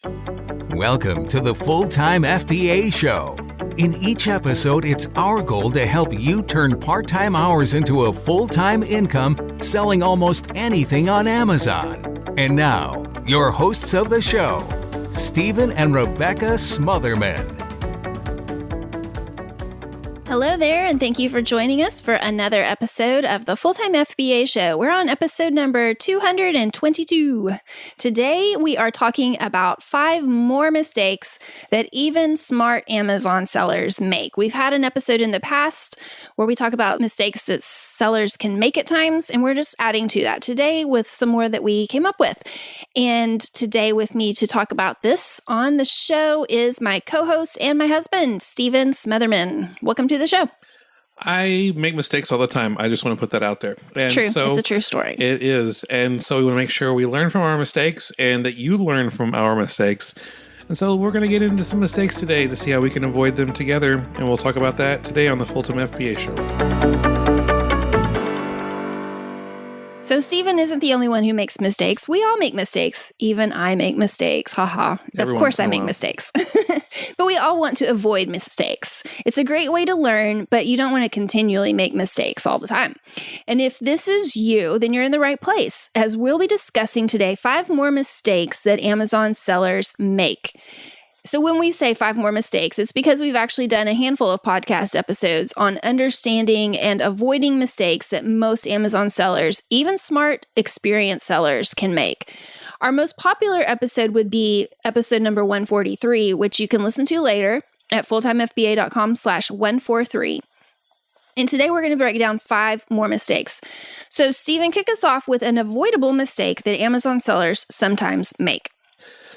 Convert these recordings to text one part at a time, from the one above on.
Welcome to the Full-Time FBA Show. In each episode, it's our goal to help you turn part-time hours into a full-time income selling almost anything on Amazon. And now, your hosts of the show, Stephen and Rebecca Smotherman. Hello there, and thank you for joining us for another episode of the Full-Time FBA Show. We're on episode number 222. Today, we are talking about 5 more mistakes that even smart Amazon sellers make. We've had an episode in the past where we talk about mistakes that sellers can make at times, and we're just adding to that today with some more that we came up with. And today with me to talk about this on the show is my co-host and my husband, Stephen Smotherman. Welcome to the show. I make mistakes all the time. I just want to put that out there. And true. So it's a true story. It is. And so we want to make sure we learn from our mistakes and that you learn from our mistakes. And so we're going to get into some mistakes today to see how we can avoid them together. And we'll talk about that today on the Full-Time FBA Show. So Stephen isn't the only one who makes mistakes. We all make mistakes. Even I make mistakes. Haha. Of course I make mistakes. But we all want to avoid mistakes. It's a great way to learn, but you don't want to continually make mistakes all the time. And if this is you, then you're in the right place, as we'll be discussing today 5 more mistakes that Amazon sellers make. So when we say 5 more mistakes, it's because we've actually done a handful of podcast episodes on understanding and avoiding mistakes that most Amazon sellers, even smart, experienced sellers, can make. Our most popular episode would be episode number 143, which you can listen to later at fulltimefba.com/143. And today we're going to break down 5 more mistakes. So Stephen, kick us off with an avoidable mistake that Amazon sellers sometimes make.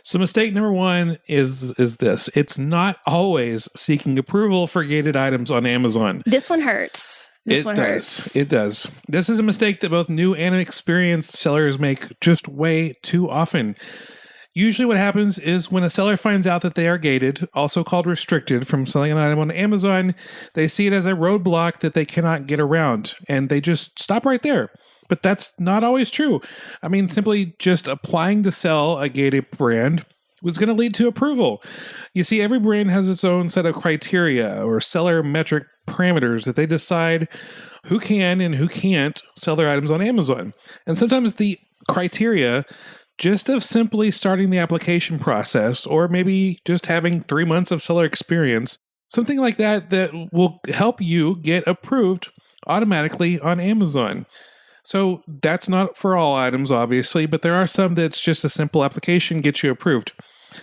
So mistake number 1 is this. It's not always seeking approval for gated items on Amazon. This one hurts. It does. This is a mistake that both new and experienced sellers make just way too often. Usually what happens is when a seller finds out that they are gated, also called restricted, from selling an item on Amazon, they see it as a roadblock that they cannot get around, and they just stop right there. But that's not always true. I mean, simply just applying to sell a gated brand was going to lead to approval. You see, every brand has its own set of criteria or seller metric parameters that they decide who can and who can't sell their items on Amazon. And sometimes the criteria just of simply starting the application process, or maybe just having 3 months of seller experience, something like that will help you get approved automatically on Amazon. So that's not for all items, obviously, but there are some that's just a simple application gets you approved.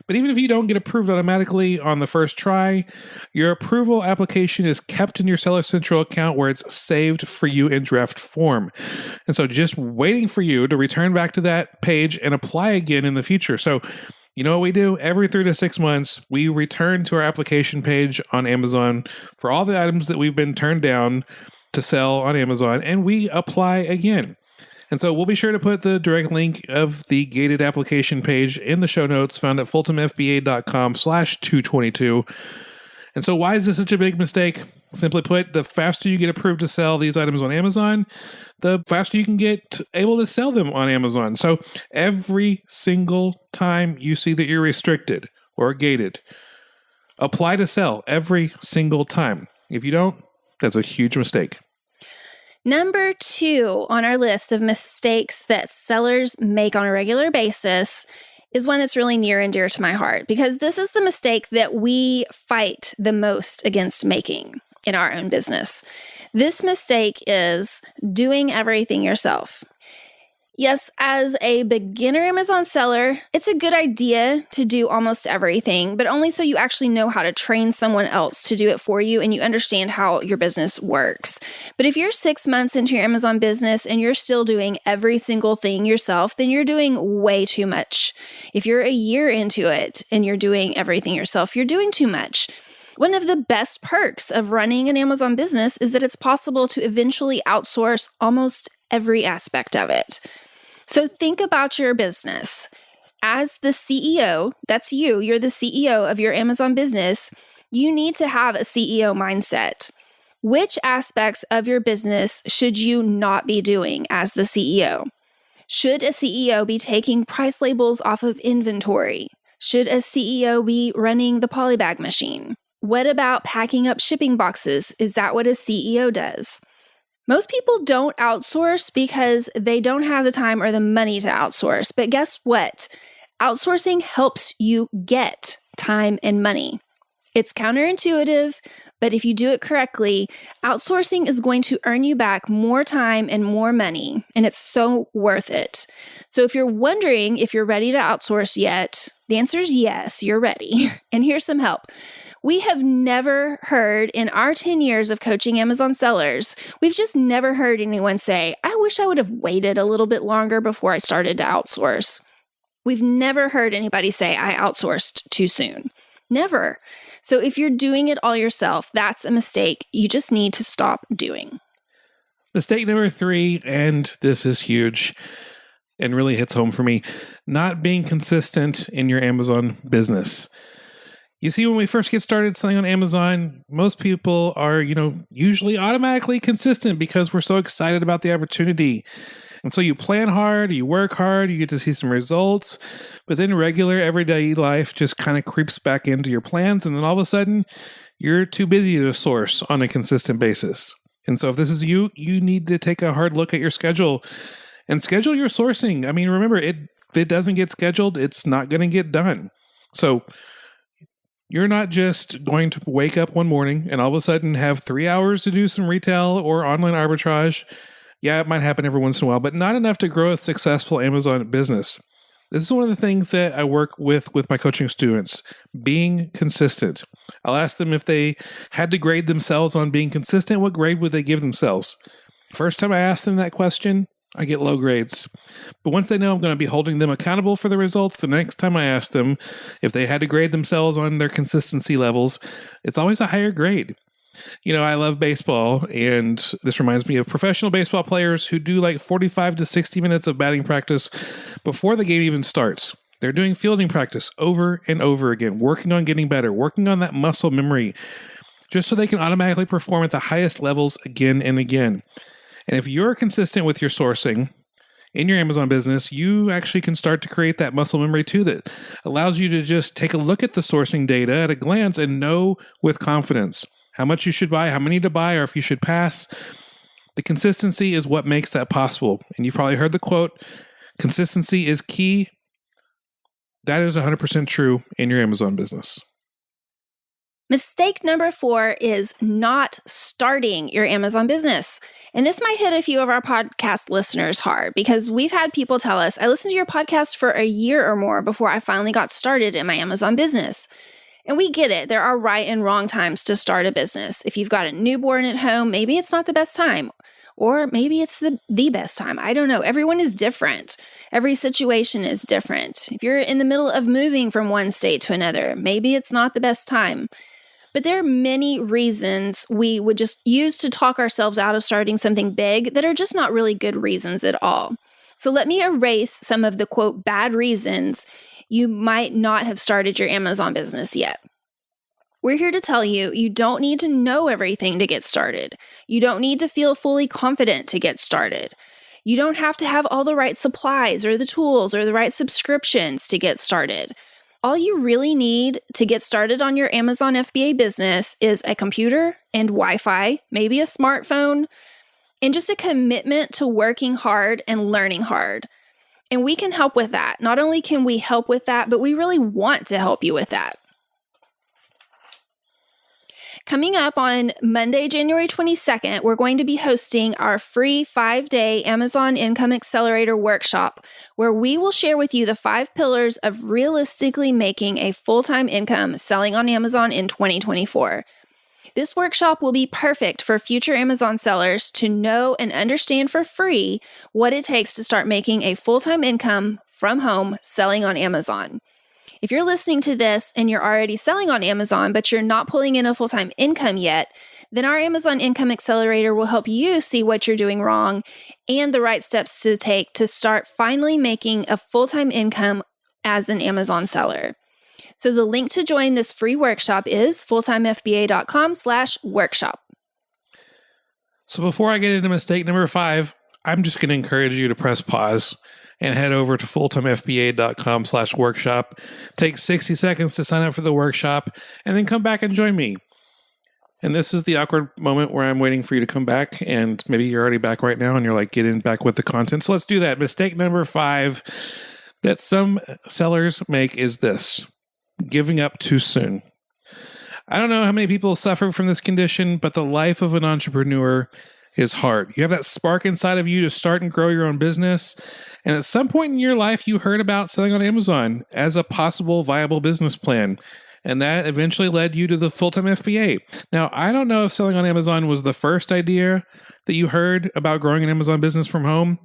But even if you don't get approved automatically on the first try, your approval application is kept in your Seller Central account where it's saved for you in draft form. And so just waiting for you to return back to that page and apply again in the future. So you know what we do? Every 3 to 6 months, we return to our application page on Amazon for all the items that we've been turned down to sell on Amazon, and we apply again. And so we'll be sure to put the direct link of the gated application page in the show notes found at fulltimefba.com/222. And so why is this such a big mistake? Simply put, the faster you get approved to sell these items on Amazon, the faster you can get able to sell them on Amazon. So every single time you see that you're restricted or gated, apply to sell every single time. If you don't, that's a huge mistake. Number 2 on our list of mistakes that sellers make on a regular basis is one that's really near and dear to my heart, because this is the mistake that we fight the most against making in our own business. This mistake is doing everything yourself. Yes, as a beginner Amazon seller, it's a good idea to do almost everything, but only so you actually know how to train someone else to do it for you and you understand how your business works. But if you're 6 months into your Amazon business and you're still doing every single thing yourself, then you're doing way too much. If you're a year into it and you're doing everything yourself, you're doing too much. One of the best perks of running an Amazon business is that it's possible to eventually outsource almost every aspect of it. So think about your business. As the CEO, that's you, you're the CEO of your Amazon business, you need to have a CEO mindset. Which aspects of your business should you not be doing as the CEO? Should a CEO be taking price labels off of inventory? Should a CEO be running the polybag machine? What about packing up shipping boxes? Is that what a CEO does? Most people don't outsource because they don't have the time or the money to outsource. But guess what? Outsourcing helps you get time and money. It's counterintuitive, but if you do it correctly, outsourcing is going to earn you back more time and more money, and it's so worth it. So if you're wondering if you're ready to outsource yet, the answer is yes, you're ready. And here's some help. We have never heard in our 10 years of coaching Amazon sellers, we've just never heard anyone say, I wish I would have waited a little bit longer before I started to outsource. We've never heard anybody say, I outsourced too soon. Never. So if you're doing it all yourself, that's a mistake you just need to stop doing. Mistake number 3, and this is huge and really hits home for me, not being consistent in your Amazon business. You see, when we first get started selling on Amazon, most people are, usually automatically consistent because we're so excited about the opportunity. And so you plan hard, you work hard, you get to see some results, but then regular everyday life just kind of creeps back into your plans. And then all of a sudden, you're too busy to source on a consistent basis. And so if this is you, you need to take a hard look at your schedule and schedule your sourcing. I mean, remember, if it doesn't get scheduled, it's not going to get done. So you're not just going to wake up one morning and all of a sudden have 3 hours to do some retail or online arbitrage. Yeah, it might happen every once in a while, but not enough to grow a successful Amazon business. This is one of the things that I work with my coaching students, being consistent. I'll ask them if they had to grade themselves on being consistent, what grade would they give themselves? First time I ask them that question, I get low grades. But once they know I'm going to be holding them accountable for the results, the next time I ask them if they had to grade themselves on their consistency levels, it's always a higher grade. I love baseball, and this reminds me of professional baseball players who do like 45 to 60 minutes of batting practice before the game even starts. They're doing fielding practice over and over again, working on getting better, working on that muscle memory, just so they can automatically perform at the highest levels again and again. And if you're consistent with your sourcing in your Amazon business, you actually can start to create that muscle memory too that allows you to just take a look at the sourcing data at a glance and know with confidence how much you should buy, how many to buy, or if you should pass. The consistency is what makes that possible. And you've probably heard the quote, consistency is key. That is 100% true in your Amazon business. Mistake number 4 is not starting your Amazon business. And this might hit a few of our podcast listeners hard because we've had people tell us, I listened to your podcast for a year or more before I finally got started in my Amazon business. And we get it. There are right and wrong times to start a business. If you've got a newborn at home, maybe it's not the best time. Or maybe it's the best time. I don't know. Everyone is different. Every situation is different. If you're in the middle of moving from one state to another, maybe it's not the best time. But there are many reasons we would just use to talk ourselves out of starting something big that are just not really good reasons at all. So let me erase some of the, quote, bad reasons you might not have started your Amazon business yet. We're here to tell you, you don't need to know everything to get started. You don't need to feel fully confident to get started. You don't have to have all the right supplies or the tools or the right subscriptions to get started. All you really need to get started on your Amazon FBA business is a computer and Wi-Fi, maybe a smartphone, and just a commitment to working hard and learning hard. And we can help with that. Not only can we help with that, but we really want to help you with that. Coming up on Monday, January 22nd, we're going to be hosting our free 5-day Amazon Income Accelerator workshop, where we will share with you the 5 pillars of realistically making a full-time income selling on Amazon in 2024. This workshop will be perfect for future Amazon sellers to know and understand for free what it takes to start making a full-time income from home selling on Amazon. If you're listening to this and you're already selling on Amazon, but you're not pulling in a full-time income yet, then our Amazon Income Accelerator will help you see what you're doing wrong and the right steps to take to start finally making a full-time income as an Amazon seller. So the link to join this free workshop is fulltimefba.com/workshop. So before I get into mistake number 5, I'm just going to encourage you to press pause and head over to fulltimefba.com/workshop. Take 60 seconds to sign up for the workshop and then come back and join me. And this is the awkward moment where I'm waiting for you to come back, and maybe you're already back right now and you're like getting back with the content. So let's do that. Mistake number 5 that some sellers make is this: giving up too soon. I don't know how many people suffer from this condition, but the life of an entrepreneur is hard. You have that spark inside of you to start and grow your own business. And at some point in your life, you heard about selling on Amazon as a possible viable business plan. And that eventually led you to the full-time FBA. Now, I don't know if selling on Amazon was the first idea that you heard about growing an Amazon business from home,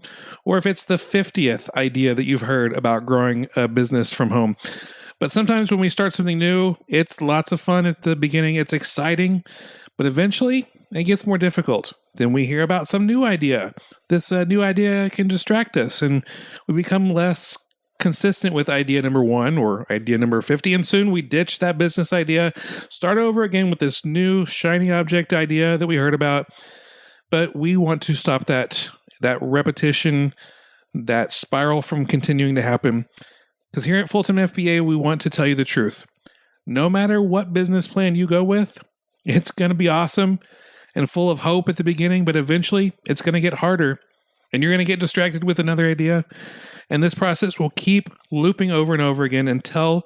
or if it's the 50th idea that you've heard about growing a business from home. But sometimes when we start something new, it's lots of fun at the beginning. It's exciting, but eventually it gets more difficult. Then we hear about some new idea. This new idea can distract us, and we become less consistent with idea number 1 or idea number 50, and soon we ditch that business idea, start over again with this new shiny object idea that we heard about. But we want to stop that repetition, that spiral from continuing to happen. Because here at Full-Time FBA, we want to tell you the truth. No matter what business plan you go with, it's going to be awesome and full of hope at the beginning, but eventually it's going to get harder. And you're going to get distracted with another idea. And this process will keep looping over and over again until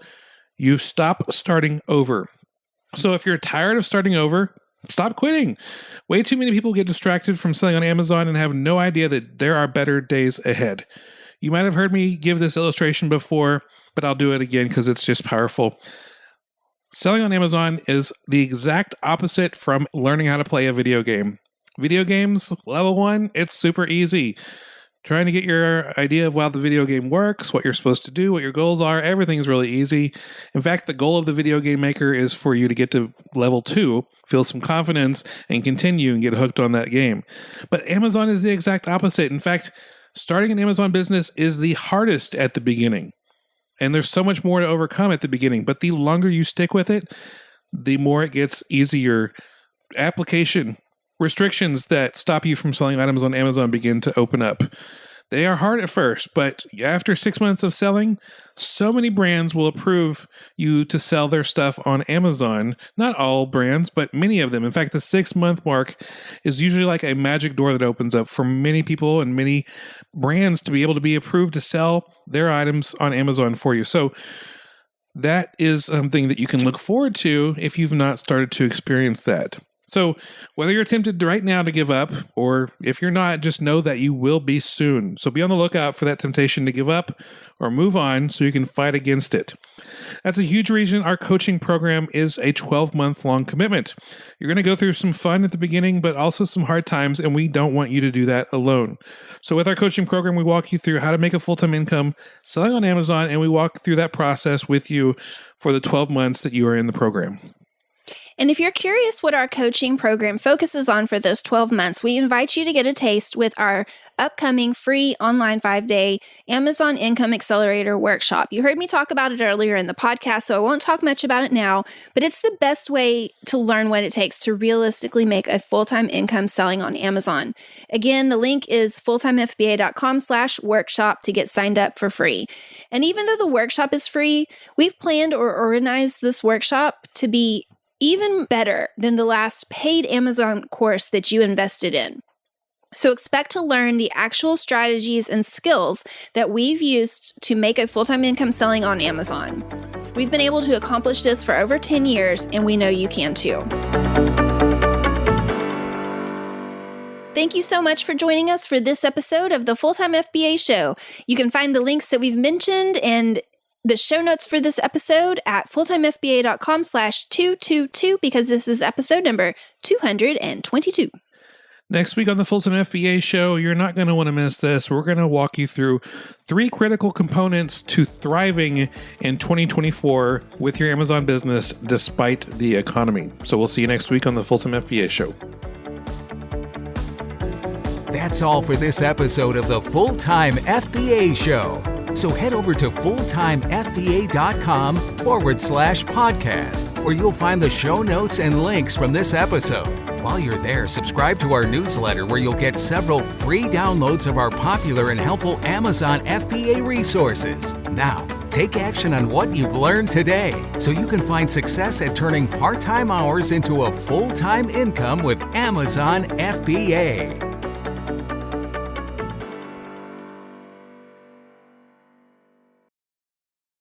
you stop starting over. So if you're tired of starting over, stop quitting. Way too many people get distracted from selling on Amazon and have no idea that there are better days ahead. You might have heard me give this illustration before, but I'll do it again because it's just powerful. Selling on Amazon is the exact opposite from learning how to play a video game. Video games, level 1, it's super easy. Trying to get your idea of how the video game works, what you're supposed to do, what your goals are, everything's really easy. In fact, the goal of the video game maker is for you to get to level 2, feel some confidence, and continue and get hooked on that game. But Amazon is the exact opposite. In fact, starting an Amazon business is the hardest at the beginning. And there's so much more to overcome at the beginning. But the longer you stick with it, the more it gets easier. Application restrictions that stop you from selling items on Amazon begin to open up. They are hard at first, but after 6 months of selling, so many brands will approve you to sell their stuff on Amazon. Not all brands, but many of them. In fact, the 6-month mark is usually like a magic door that opens up for many people and many brands to be able to be approved to sell their items on Amazon for you. So that is something that you can look forward to if you've not started to experience that. So whether you're tempted right now to give up, or if you're not, just know that you will be soon. So be on the lookout for that temptation to give up or move on so you can fight against it. That's a huge reason our coaching program is a 12-month long commitment. You're going to go through some fun at the beginning, but also some hard times, and we don't want you to do that alone. So with our coaching program, we walk you through how to make a full-time income selling on Amazon, and we walk through that process with you for the 12 months that you are in the program. And if you're curious what our coaching program focuses on for those 12 months, we invite you to get a taste with our upcoming free online 5-day Amazon Income Accelerator workshop. You heard me talk about it earlier in the podcast, so I won't talk much about it now, but it's the best way to learn what it takes to realistically make a full-time income selling on Amazon. Again, the link is fulltimefba.com/workshop to get signed up for free. And even though the workshop is free, we've planned or organized this workshop to be even better than the last paid Amazon course that you invested in. So expect to learn the actual strategies and skills that we've used to make a full-time income selling on Amazon. We've been able to accomplish this for over 10 years, and we know you can too. Thank you so much for joining us for this episode of the Full-Time FBA Show. You can find the links that we've mentioned and the show notes for this episode at fulltimefba.com/222 because this is episode number 222. Next week on the Full-Time FBA Show, you're not going to want to miss this. We're going to walk you through 3 critical components to thriving in 2024 with your Amazon business despite the economy. So we'll see you next week on the Full-Time FBA Show. That's all for this episode of the Full-Time FBA Show. So head over to fulltimefba.com/podcast, where you'll find the show notes and links from this episode. While you're there, subscribe to our newsletter where you'll get several free downloads of our popular and helpful Amazon FBA resources. Now, take action on what you've learned today so you can find success at turning part-time hours into a full-time income with Amazon FBA.